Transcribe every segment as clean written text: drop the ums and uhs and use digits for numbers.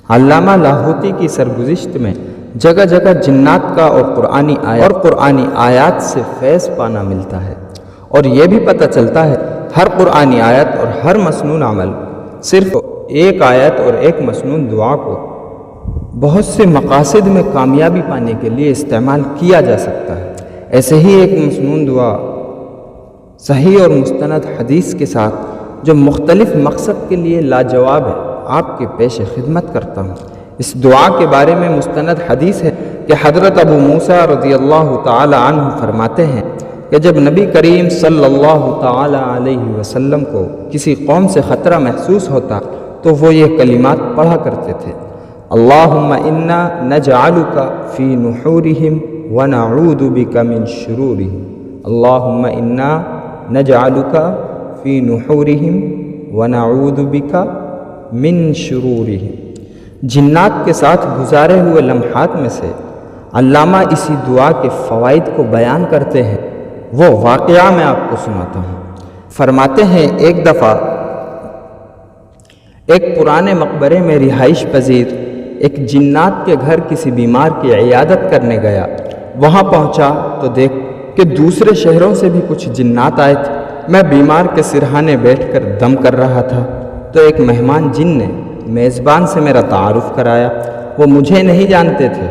علامہ لاہوتی کی سرگزشت میں جگہ جگہ جنات کا اور قرآنی آیات سے فیض پانا ملتا ہے، اور یہ بھی پتہ چلتا ہے ہر قرآنی آیت اور ہر مسنون عمل صرف ایک آیت اور ایک مسنون دعا کو بہت سے مقاصد میں کامیابی پانے کے لیے استعمال کیا جا سکتا ہے۔ ایسے ہی ایک مسنون دعا صحیح اور مستند حدیث کے ساتھ جو مختلف مقصد کے لیے لاجواب ہے آپ کے پیش خدمت کرتا ہوں۔ اس دعا کے بارے میں مستند حدیث ہے کہ حضرت ابو موسیٰ رضی اللہ تعالی عنہ فرماتے ہیں کہ جب نبی کریم صلی اللہ تعالی علیہ وسلم کو کسی قوم سے خطرہ محسوس ہوتا تو وہ یہ کلمات پڑھا کرتے تھے: اللہم انا نجعلک فی نحورہم ونعوذ بک من شرورہم، اللہم انا نجعلک فی نحورہم ونعوذ بک من شرورہم۔ جنات کے ساتھ گزارے ہوئے لمحات میں سے علامہ اسی دعا کے فوائد کو بیان کرتے ہیں، وہ واقعہ میں آپ کو سناتا ہوں۔ فرماتے ہیں ایک دفعہ ایک پرانے مقبرے میں رہائش پذیر ایک جنات کے گھر کسی بیمار کی عیادت کرنے گیا۔ وہاں پہنچا تو دیکھ کہ دوسرے شہروں سے بھی کچھ جنات آئے تھے۔ میں بیمار کے سرہانے بیٹھ کر دم کر رہا تھا تو ایک مہمان جن نے میزبان سے میرا تعارف کرایا۔ وہ مجھے نہیں جانتے تھے۔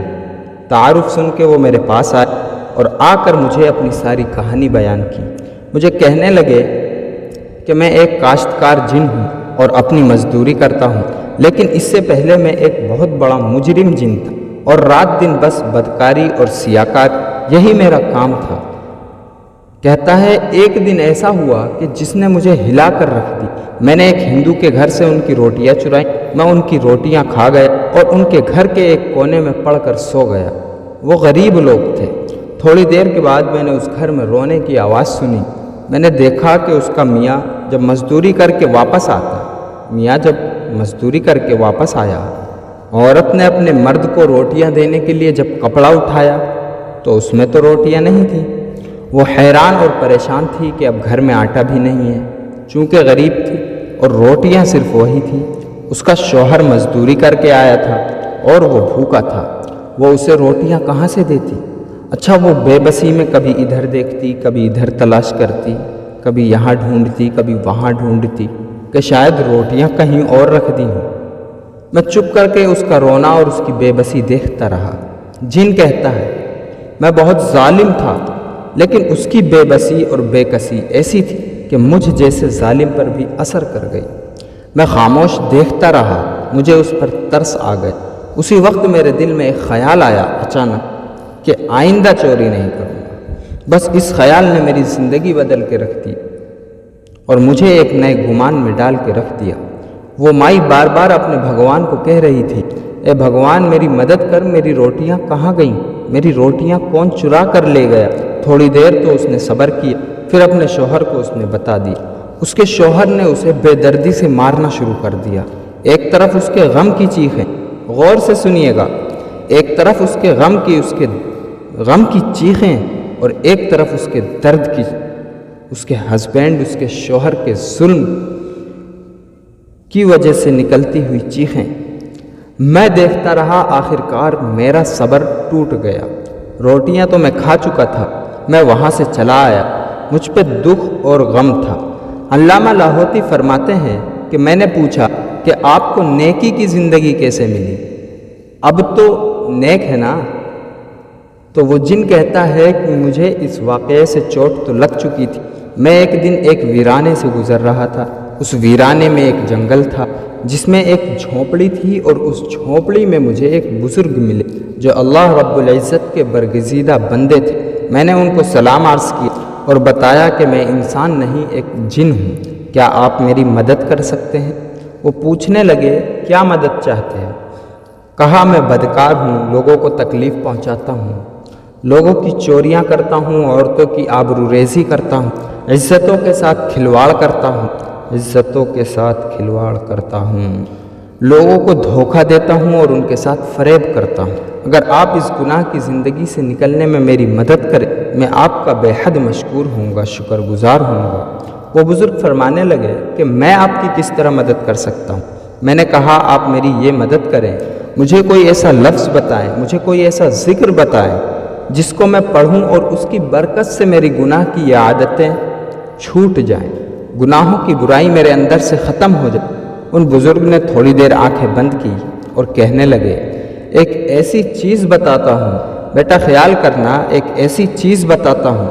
تعارف سن کے وہ میرے پاس آئے اور آ کر مجھے اپنی ساری کہانی بیان کی۔ مجھے کہنے لگے کہ میں ایک کاشتکار جن ہوں اور اپنی مزدوری کرتا ہوں، لیکن اس سے پہلے میں ایک بہت بڑا مجرم جن تھا اور رات دن بس بدکاری اور سیاکاری یہی میرا کام تھا۔ کہتا ہے ایک دن ایسا ہوا کہ جس نے مجھے ہلا کر رکھ دی۔ میں نے ایک ہندو کے گھر سے ان کی روٹیاں چرائیں، میں ان کی روٹیاں کھا گیا اور ان کے گھر کے ایک کونے میں پڑ کر سو گیا۔ وہ غریب لوگ تھے۔ تھوڑی دیر کے بعد میں نے اس گھر میں رونے کی آواز سنی۔ میں نے دیکھا کہ اس کا میاں جب مزدوری کر کے واپس آیا، عورت نے اپنے مرد کو روٹیاں دینے کے لیے جب کپڑا اٹھایا تو اس میں تو روٹیاں نہیں تھیں۔ وہ حیران اور پریشان تھی کہ اب گھر میں آٹا بھی نہیں ہے، چونکہ غریب تھی اور روٹیاں صرف وہی تھیں۔ اس کا شوہر مزدوری کر کے آیا تھا اور وہ بھوکا تھا، وہ اسے روٹیاں کہاں سے دیتی؟ اچھا، وہ بے بسی میں کبھی ادھر دیکھتی، کبھی ادھر تلاش کرتی، کبھی یہاں ڈھونڈتی، کبھی وہاں ڈھونڈتی کہ شاید روٹیاں کہیں اور رکھ دی ہوں۔ میں چپ کر کے اس کا رونا اور اس کی بے بسی دیکھتا رہا۔ جن کہتا ہے میں بہت ظالم تھا، لیکن اس کی بے بسی اور بے کسی ایسی تھی کہ مجھ جیسے ظالم پر بھی اثر کر گئی۔ میں خاموش دیکھتا رہا، مجھے اس پر ترس آ گیا۔ اسی وقت میرے دل میں ایک خیال آیا اچانک کہ آئندہ چوری نہیں کروں گا۔ بس اس خیال نے میری زندگی بدل کے رکھ دی اور مجھے ایک نئے گمان میں ڈال کے رکھ دیا۔ وہ مائی بار بار اپنے بھگوان کو کہہ رہی تھی، اے بھگوان میری مدد کر، میری روٹیاں کہاں گئیں؟ میری روٹیاں کون چرا کر لے گیا؟ تھوڑی دیر تو اس نے صبر کیا، پھر اپنے شوہر کو اس نے بتا دی۔ اس کے شوہر نے اسے بے دردی سے مارنا شروع کر دیا۔ ایک طرف اس کے غم کی چیخیں، غور سے سنیے گا، ایک طرف اس کے غم کی چیخیں اور ایک طرف اس کے درد کی، اس کے ہسبینڈ، اس کے شوہر کے ظلم کی وجہ سے نکلتی ہوئی چیخیں۔ میں دیکھتا رہا، آخر کار میرا صبر ٹوٹ گیا۔ روٹیاں تو میں کھا چکا تھا، میں وہاں سے چلا آیا۔ مجھ پہ دکھ اور غم تھا۔ علامہ لاہوتی فرماتے ہیں کہ میں نے پوچھا کہ آپ کو نیکی کی زندگی کیسے ملی؟ اب تو نیک ہے نا؟ تو وہ جن کہتا ہے کہ مجھے اس واقعے سے چوٹ تو لگ چکی تھی۔ میں ایک دن ایک ویرانے سے گزر رہا تھا۔ اس ویرانے میں ایک جنگل تھا جس میں ایک جھونپڑی تھی، اور اس جھونپڑی میں مجھے ایک بزرگ ملے جو اللہ رب العزت کے برگزیدہ بندے تھے۔ میں نے ان کو سلام عرض کیا اور بتایا کہ میں انسان نہیں، ایک جن ہوں، کیا آپ میری مدد کر سکتے ہیں؟ وہ پوچھنے لگے کیا مدد چاہتے ہیں؟ کہا میں بدکار ہوں، لوگوں کو تکلیف پہنچاتا ہوں، لوگوں کی چوریاں کرتا ہوں، عورتوں کی آبروریزی کرتا ہوں، عزتوں کے ساتھ کھلواڑ کرتا ہوں، لوگوں کو دھوکہ دیتا ہوں اور ان کے ساتھ فریب کرتا ہوں۔ اگر آپ اس گناہ کی زندگی سے نکلنے میں میری مدد کریں، میں آپ کا بے حد مشکور ہوں گا، شکر گزار ہوں گا۔ وہ بزرگ فرمانے لگے کہ میں آپ کی کس طرح مدد کر سکتا ہوں؟ میں نے کہا آپ میری یہ مدد کریں، مجھے کوئی ایسا لفظ بتائیں، مجھے کوئی ایسا ذکر بتائیں جس کو میں پڑھوں اور اس کی برکت سے میری گناہ کی یہ عادتیں چھوٹ جائیں، گناہوں کی برائی میرے اندر سے ختم ہو جائے۔ ان بزرگ نے تھوڑی دیر آنکھیں بند کی اور کہنے لگے، ایک ایسی چیز بتاتا ہوں بیٹا، خیال کرنا، ایک ایسی چیز بتاتا ہوں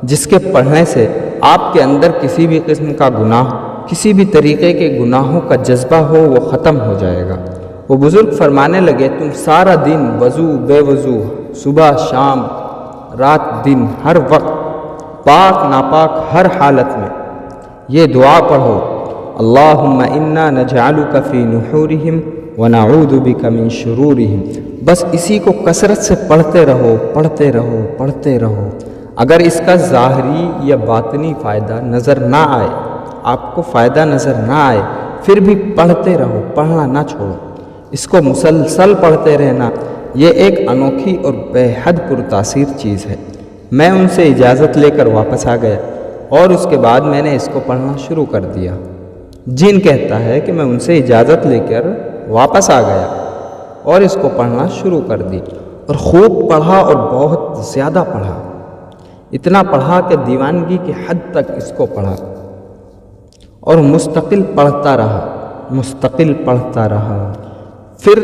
جس کے پڑھنے سے آپ کے اندر کسی بھی قسم کا گناہ، کسی بھی طریقے کے گناہوں کا جذبہ ہو وہ ختم ہو جائے گا۔ وہ بزرگ فرمانے لگے، تم سارا دن وضو بے وضو، صبح شام رات دن ہر وقت، پاک ناپاک ہر حالت میں یہ دعا پڑھو، اللہم انا نجعلک فی نحورہم ونعوذ بک من شرورہم۔ بس اسی کو کثرت سے پڑھتے رہو، پڑھتے رہو، پڑھتے رہو۔ اگر اس کا ظاہری یا باطنی فائدہ نظر نہ آئے، آپ کو فائدہ نظر نہ آئے، پھر بھی پڑھتے رہو، پڑھنا نہ چھوڑو، اس کو مسلسل پڑھتے رہنا، یہ ایک انوکھی اور بے حد پرتاثیر چیز ہے۔ میں ان سے اجازت لے کر واپس آ گیا اور اس کے بعد میں نے اس کو پڑھنا شروع کر دیا۔ جن کہتا ہے کہ میں ان سے اجازت لے کر واپس آ گیا اور اس کو پڑھنا شروع کر دی، اور خوب پڑھا اور بہت زیادہ پڑھا، اتنا پڑھا کہ دیوانگی کی حد تک اس کو پڑھا، اور مستقل پڑھتا رہا، مستقل پڑھتا رہا۔ پھر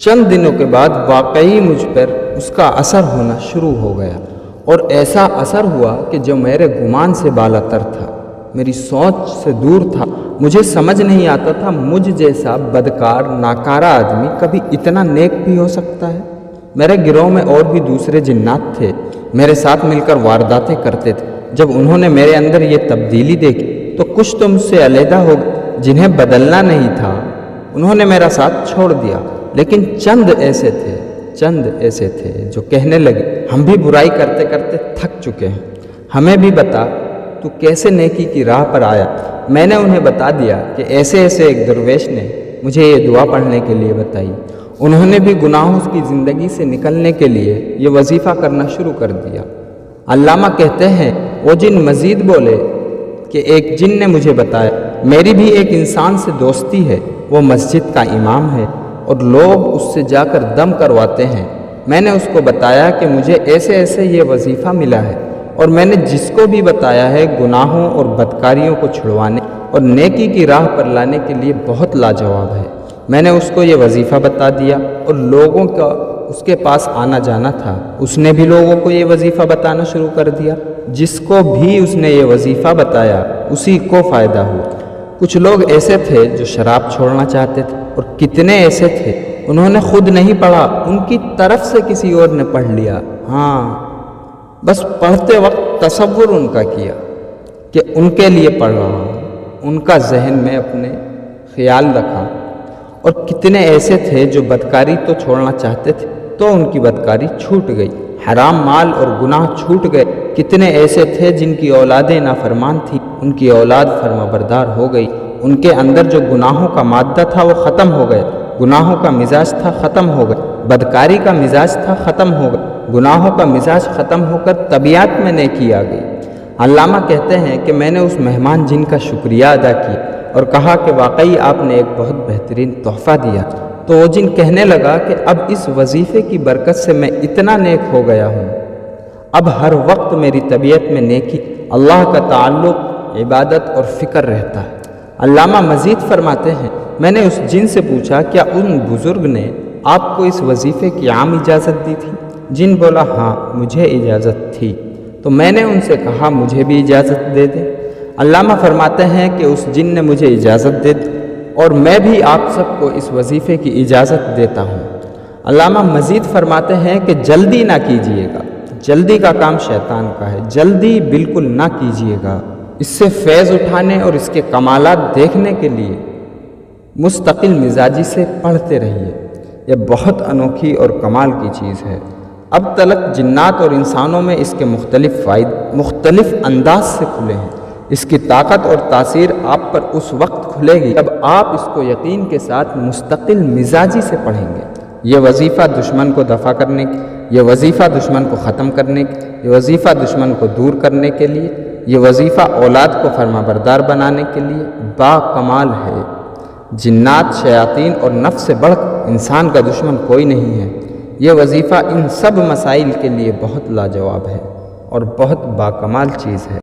چند دنوں کے بعد واقعی مجھ پر اس کا اثر ہونا شروع ہو گیا، اور ایسا اثر ہوا کہ جو میرے گمان سے بالاتر تھا، میری سوچ سے دور تھا۔ مجھے سمجھ نہیں آتا تھا مجھ جیسا بدکار ناکارہ آدمی کبھی اتنا نیک بھی ہو سکتا ہے۔ میرے گروہ میں اور بھی دوسرے جنات تھے، میرے ساتھ مل کر وارداتیں کرتے تھے۔ جب انہوں نے میرے اندر یہ تبدیلی دیکھی تو کچھ تو مجھ سے علیحدہ ہو گئے، جنہیں بدلنا نہیں تھا انہوں نے میرا ساتھ چھوڑ دیا۔ لیکن چند ایسے تھے جو کہنے لگے، ہم بھی برائی کرتے کرتے تھک چکے ہیں، ہمیں بھی بتا تو کیسے نیکی کی راہ پر آیا۔ میں نے انہیں بتا دیا کہ ایسے ایک درویش نے مجھے یہ دعا پڑھنے کے لیے بتائی، انہوں نے بھی گناہوں کی زندگی سے نکلنے کے لیے یہ وظیفہ کرنا شروع کر دیا۔ علامہ کہتے ہیں، وہ جن مزید بولے کہ ایک جن نے مجھے بتایا، میری بھی ایک انسان سے دوستی ہے، وہ مسجد کا امام ہے اور لوگ اس سے جا کر دم کرواتے ہیں۔ میں نے اس کو بتایا کہ مجھے ایسے یہ وظیفہ ملا ہے، اور میں نے جس کو بھی بتایا ہے گناہوں اور بدکاریوں کو چھڑوانے اور نیکی کی راہ پر لانے کے لیے بہت لاجواب ہے۔ میں نے اس کو یہ وظیفہ بتا دیا، اور لوگوں کا اس کے پاس آنا جانا تھا، اس نے بھی لوگوں کو یہ وظیفہ بتانا شروع کر دیا۔ جس کو بھی اس نے یہ وظیفہ بتایا اسی کو فائدہ ہوا۔ کچھ لوگ ایسے تھے جو شراب چھوڑنا چاہتے تھے، اور کتنے ایسے تھے انہوں نے خود نہیں پڑھا، ان کی طرف سے کسی اور نے پڑھ لیا۔ ہاں، بس پڑھتے وقت تصور ان کا کیا کہ ان کے لیے پڑھ رہا ہوں، ان کا ذہن میں اپنے خیال رکھا۔ اور کتنے ایسے تھے جو بدکاری تو چھوڑنا چاہتے تھے تو ان کی بدکاری چھوٹ گئی، حرام مال اور گناہ چھوٹ گئے۔ کتنے ایسے تھے جن کی اولادیں نافرمان تھیں، ان کی اولاد فرما بردار ہو گئی، ان کے اندر جو گناہوں کا مادہ تھا وہ ختم ہو گئے، گناہوں کا مزاج تھا ختم ہو گئے، بدکاری کا مزاج تھا ختم ہو گئے، گناہوں کا مزاج ختم ہو کر طبیعت میں نیکی آ گئی۔ علامہ کہتے ہیں کہ میں نے اس مہمان جن کا شکریہ ادا کیا اور کہا کہ واقعی آپ نے ایک بہت بہترین تحفہ دیا، تو وہ جن کہنے لگا کہ اب اس وظیفے کی برکت سے میں اتنا نیک ہو گیا ہوں، اب ہر وقت میری طبیعت میں نیکی، اللہ کا تعلق، عبادت اور فکر رہتا ہے۔ علامہ مزید فرماتے ہیں، میں نے اس جن سے پوچھا کیا ان بزرگ نے آپ کو اس وظیفے کی عام اجازت دی تھی؟ جن بولا ہاں مجھے اجازت تھی۔ تو میں نے ان سے کہا مجھے بھی اجازت دے دیں۔ علامہ فرماتے ہیں کہ اس جن نے مجھے اجازت دے دی اور میں بھی آپ سب کو اس وظیفے کی اجازت دیتا ہوں۔ علامہ مزید فرماتے ہیں کہ جلدی نہ کیجیے گا، جلدی کا کام شیطان کا ہے، جلدی بالکل نہ کیجیے گا۔ اس سے فیض اٹھانے اور اس کے کمالات دیکھنے کے لیے مستقل مزاجی سے پڑھتے رہیے، یہ بہت انوکھی اور کمال کی چیز ہے۔ اب تلک جنات اور انسانوں میں اس کے مختلف فائدے مختلف انداز سے کھلے ہیں۔ اس کی طاقت اور تاثیر آپ پر اس وقت کھلے گی جب آپ اس کو یقین کے ساتھ مستقل مزاجی سے پڑھیں گے۔ یہ وظیفہ دشمن کو دفع کرنے کی، یہ وظیفہ دشمن کو ختم کرنے کی، یہ وظیفہ دشمن کو دور کرنے کے لیے، یہ وظیفہ اولاد کو فرما بردار بنانے کے لیے با کمال ہے۔ جنات، شیاطین اور نفس سے بڑھ انسان کا دشمن کوئی نہیں ہے۔ یہ وظیفہ ان سب مسائل کے لیے بہت لاجواب ہے اور بہت باکمال چیز ہے۔